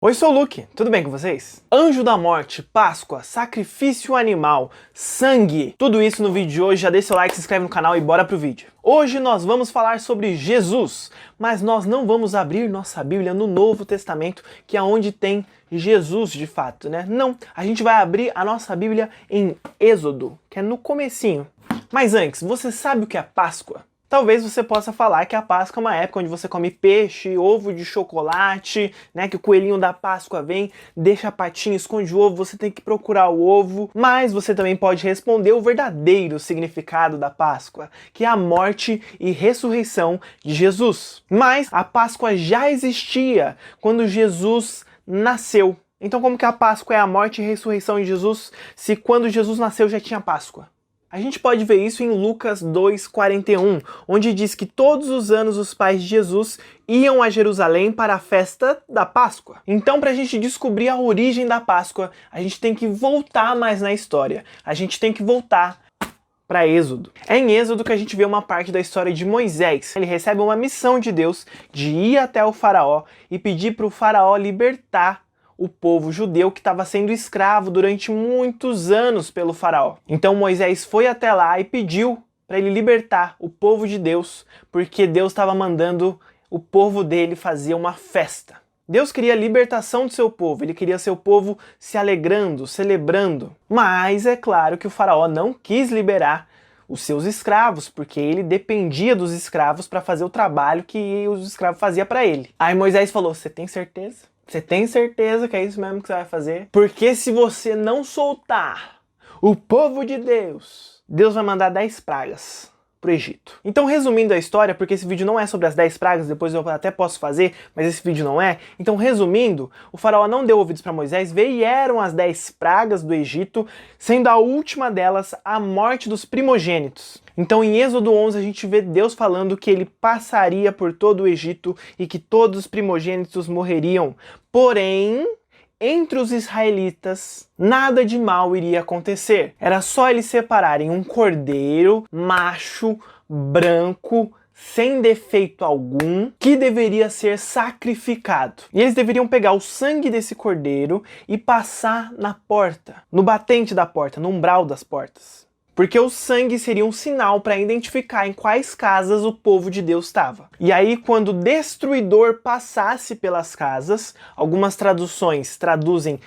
Oi, sou o Luke, tudo bem com vocês? Anjo da morte, Páscoa, sacrifício animal, sangue, tudo isso no vídeo de hoje. Já deixa seu like, se inscreve no canal e bora pro vídeo. Hoje nós vamos falar sobre Jesus, mas nós não vamos abrir nossa Bíblia no Novo Testamento, que é onde tem Jesus de fato, né? Não, a gente vai abrir a nossa Bíblia em Êxodo, que é no comecinho. Mas antes, você sabe o que é Páscoa? Talvez você possa falar que a Páscoa é uma época onde você come peixe, ovo de chocolate, né? Que o coelhinho da Páscoa vem, deixa a patinha, esconde o ovo, você tem que procurar o ovo. Mas você também pode responder o verdadeiro significado da Páscoa, que é a morte e ressurreição de Jesus. Mas a Páscoa já existia quando Jesus nasceu. Então como que a Páscoa é a morte e ressurreição de Jesus, se quando Jesus nasceu já tinha Páscoa? A gente pode ver isso em Lucas 2:41, onde diz que todos os anos os pais de Jesus iam a Jerusalém para a festa da Páscoa. Então, para a gente descobrir a origem da Páscoa, a gente tem que voltar mais na história. A gente tem que voltar para Êxodo. É em Êxodo que a gente vê uma parte da história de Moisés. Ele recebe uma missão de Deus de ir até o faraó e pedir para o faraó libertar o povo judeu que estava sendo escravo durante muitos anos pelo faraó. Então Moisés foi até lá e pediu para ele libertar o povo de Deus, porque Deus estava mandando o povo dele fazer uma festa. Deus queria a libertação do seu povo, ele queria seu povo se alegrando, celebrando. Mas é claro que o faraó não quis liberar os seus escravos, porque ele dependia dos escravos para fazer o trabalho que os escravos faziam para ele. Aí Moisés falou: "Você tem certeza? Você tem certeza que é isso mesmo que você vai fazer? Porque se você não soltar o povo de Deus, Deus vai mandar 10 pragas pro Egito." Então, resumindo a história, porque esse vídeo não é sobre as 10 pragas, depois eu até posso fazer, mas esse vídeo não é. Então, resumindo, o faraó não deu ouvidos para Moisés, vieram as 10 pragas do Egito, sendo a última delas a morte dos primogênitos. Então, em Êxodo 11, a gente vê Deus falando que ele passaria por todo o Egito e que todos os primogênitos morreriam. Porém, entre os israelitas, nada de mal iria acontecer. Era só eles separarem um cordeiro macho, branco, sem defeito algum, que deveria ser sacrificado. E eles deveriam pegar o sangue desse cordeiro e passar na porta, no batente da porta, no umbral das portas. Porque o sangue seria um sinal para identificar em quais casas o povo de Deus estava. E aí, quando o destruidor passasse pelas casas, algumas traduções traduzem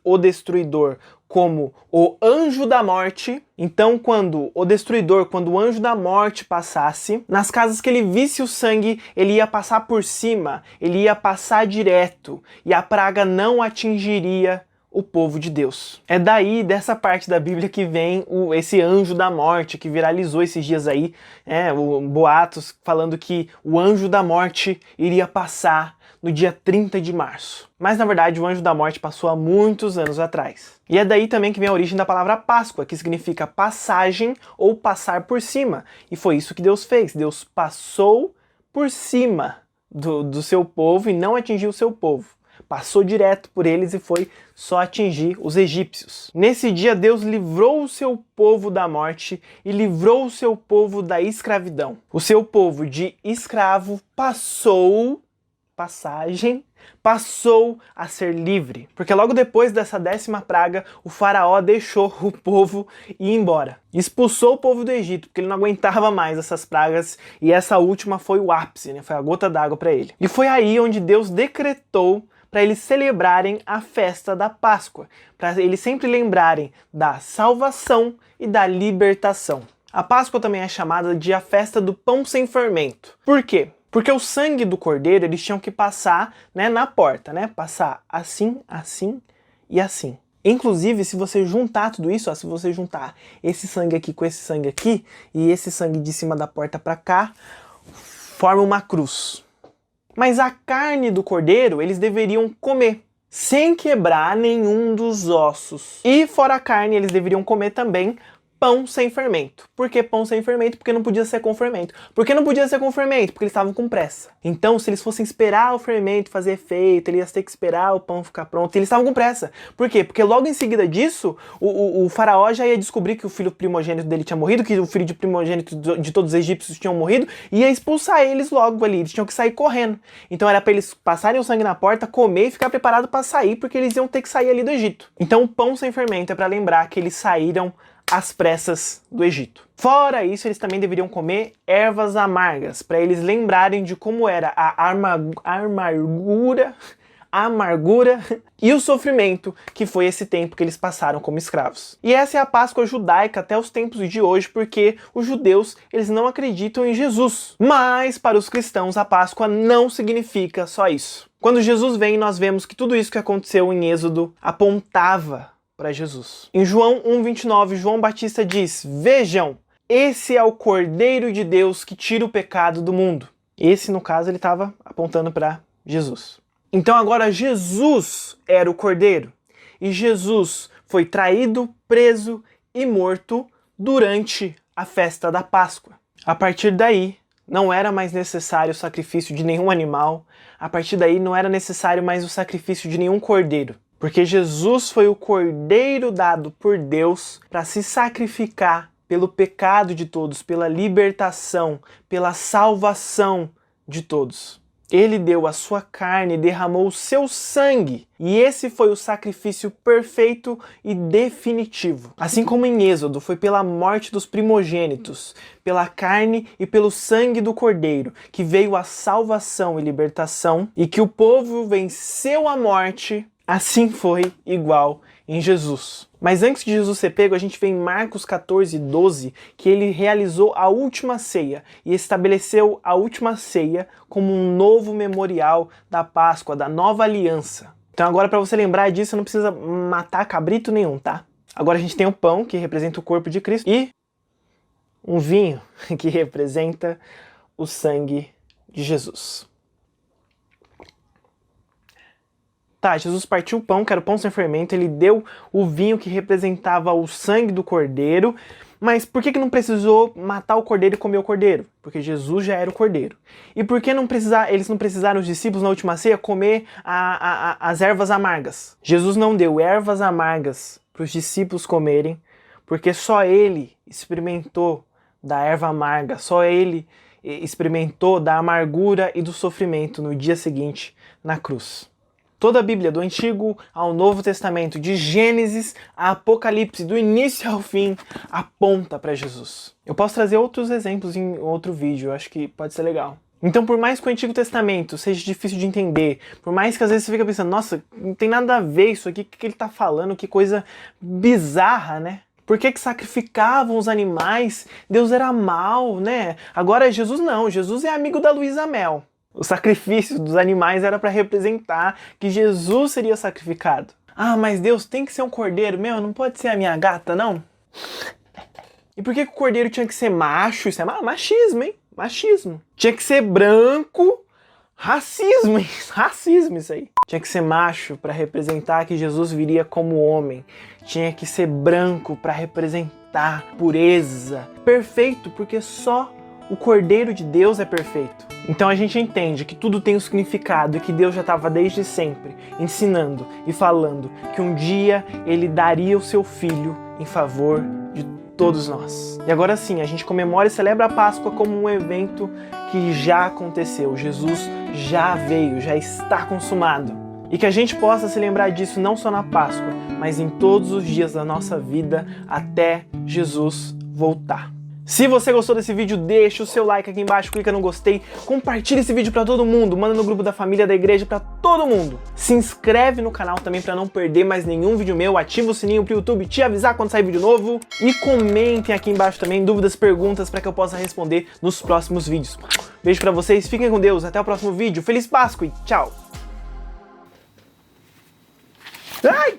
o destruidor como o anjo da morte. Então, quando o anjo da morte passasse, nas casas que ele visse o sangue, ele ia passar por cima, ele ia passar direto, e a praga não atingiria o povo de Deus. É daí, dessa parte da Bíblia, que vem esse anjo da morte, que viralizou esses dias aí, o boatos falando que o anjo da morte iria passar no dia 30 de março. Mas na verdade o anjo da morte passou há muitos anos atrás. E é daí também que vem a origem da palavra Páscoa, que significa passagem ou passar por cima. E foi isso que Deus fez. Deus passou por cima do seu povo e não atingiu o seu povo. Passou direto por eles e foi só atingir os egípcios. Nesse dia, Deus livrou o seu povo da morte e livrou o seu povo da escravidão. O seu povo de escravo passou a ser livre. Porque logo depois dessa 10ª praga, o faraó deixou o povo ir embora. Expulsou o povo do Egito, porque ele não aguentava mais essas pragas, e essa última foi o ápice, né? Foi a gota d'água para ele. E foi aí onde Deus decretou para eles celebrarem a festa da Páscoa, para eles sempre lembrarem da salvação e da libertação. A Páscoa também é chamada de a festa do pão sem fermento. Por quê? Porque o sangue do cordeiro eles tinham que passar, né, na porta, né? Passar assim, assim e assim. Inclusive, se você juntar tudo isso, se você juntar esse sangue aqui com esse sangue aqui e esse sangue de cima da porta para cá, forma uma cruz. Mas a carne do cordeiro eles deveriam comer, sem quebrar nenhum dos ossos. E fora a carne, eles deveriam comer também pão sem fermento. Por que pão sem fermento? Porque não podia ser com fermento. Por que não podia ser com fermento? Porque eles estavam com pressa. Então, se eles fossem esperar o fermento fazer efeito, eles iam ter que esperar o pão ficar pronto. E eles estavam com pressa. Por quê? Porque logo em seguida disso, o faraó já ia descobrir que o filho primogênito dele tinha morrido, que o filho de primogênito de todos os egípcios tinham morrido, e ia expulsar eles logo ali. Eles tinham que sair correndo. Então era para eles passarem o sangue na porta, comer e ficar preparado para sair, porque eles iam ter que sair ali do Egito. Então o pão sem fermento é para lembrar que eles saíram às pressas do Egito. Fora isso, eles também deveriam comer ervas amargas, para eles lembrarem de como era a amargura e o sofrimento que foi esse tempo que eles passaram como escravos. E essa é a Páscoa judaica até os tempos de hoje, porque os judeus, eles não acreditam em Jesus. Mas para os cristãos a Páscoa não significa só isso. Quando Jesus vem, nós vemos que tudo isso que aconteceu em Êxodo apontava para Jesus. Em João 1,29, João Batista diz: "Vejam, esse é o Cordeiro de Deus que tira o pecado do mundo." Esse, no caso, ele estava apontando para Jesus. Então agora Jesus era o Cordeiro. E Jesus foi traído, preso e morto durante a festa da Páscoa. A partir daí, não era mais necessário o sacrifício de nenhum animal. A partir daí, não era necessário mais o sacrifício de nenhum cordeiro. Porque Jesus foi o cordeiro dado por Deus para se sacrificar pelo pecado de todos, pela libertação, pela salvação de todos. Ele deu a sua carne, derramou o seu sangue. E esse foi o sacrifício perfeito e definitivo. Assim como em Êxodo foi pela morte dos primogênitos, pela carne e pelo sangue do cordeiro, que veio a salvação e libertação, e que o povo venceu a morte, assim foi igual em Jesus. Mas antes de Jesus ser pego, a gente vê em Marcos 14:12 que ele realizou a última ceia e estabeleceu a última ceia como um novo memorial da Páscoa, da nova aliança. Então agora, para você lembrar disso, não precisa matar cabrito nenhum, tá? Agora a gente tem o pão, que representa o corpo de Cristo, e um vinho, que representa o sangue de Jesus. Tá, Jesus partiu o pão, que era o pão sem fermento, ele deu o vinho que representava o sangue do cordeiro, mas por que não precisou matar o cordeiro e comer o cordeiro? Porque Jesus já era o cordeiro. E por que eles não precisaram, os discípulos na última ceia, comer as ervas amargas? Jesus não deu ervas amargas para os discípulos comerem, porque só ele experimentou da erva amarga, só ele experimentou da amargura e do sofrimento no dia seguinte na cruz. Toda a Bíblia, do Antigo ao Novo Testamento, de Gênesis a Apocalipse, do início ao fim, aponta para Jesus. Eu posso trazer outros exemplos em outro vídeo, eu acho que pode ser legal. Então, por mais que o Antigo Testamento seja difícil de entender, por mais que às vezes você fica pensando, nossa, não tem nada a ver isso aqui, o que ele está falando, que coisa bizarra, né? Por que sacrificavam os animais? Deus era mau, né? Agora Jesus não, Jesus é amigo da Luísa Mel. O sacrifício dos animais era para representar que Jesus seria sacrificado. Ah, mas Deus tem que ser um cordeiro? Meu, não pode ser a minha gata, não? E por que o cordeiro tinha que ser macho? Isso é machismo, hein? Machismo. Tinha que ser branco. Racismo, hein? Racismo isso aí. Tinha que ser macho para representar que Jesus viria como homem. Tinha que ser branco para representar pureza. Perfeito, porque só o Cordeiro de Deus é perfeito. Então a gente entende que tudo tem um significado e que Deus já estava desde sempre ensinando e falando que um dia ele daria o seu filho em favor de todos nós. E agora sim, a gente comemora e celebra a Páscoa como um evento que já aconteceu. Jesus já veio, já está consumado. E que a gente possa se lembrar disso não só na Páscoa, mas em todos os dias da nossa vida até Jesus voltar. Se você gostou desse vídeo, deixa o seu like aqui embaixo, clica no gostei, compartilha esse vídeo pra todo mundo, manda no grupo da família da igreja pra todo mundo. Se inscreve no canal também pra não perder mais nenhum vídeo meu, ativa o sininho pro YouTube te avisar quando sair vídeo novo e comentem aqui embaixo também dúvidas, perguntas pra que eu possa responder nos próximos vídeos. Beijo pra vocês, fiquem com Deus, até o próximo vídeo, Feliz Páscoa e tchau! Ai!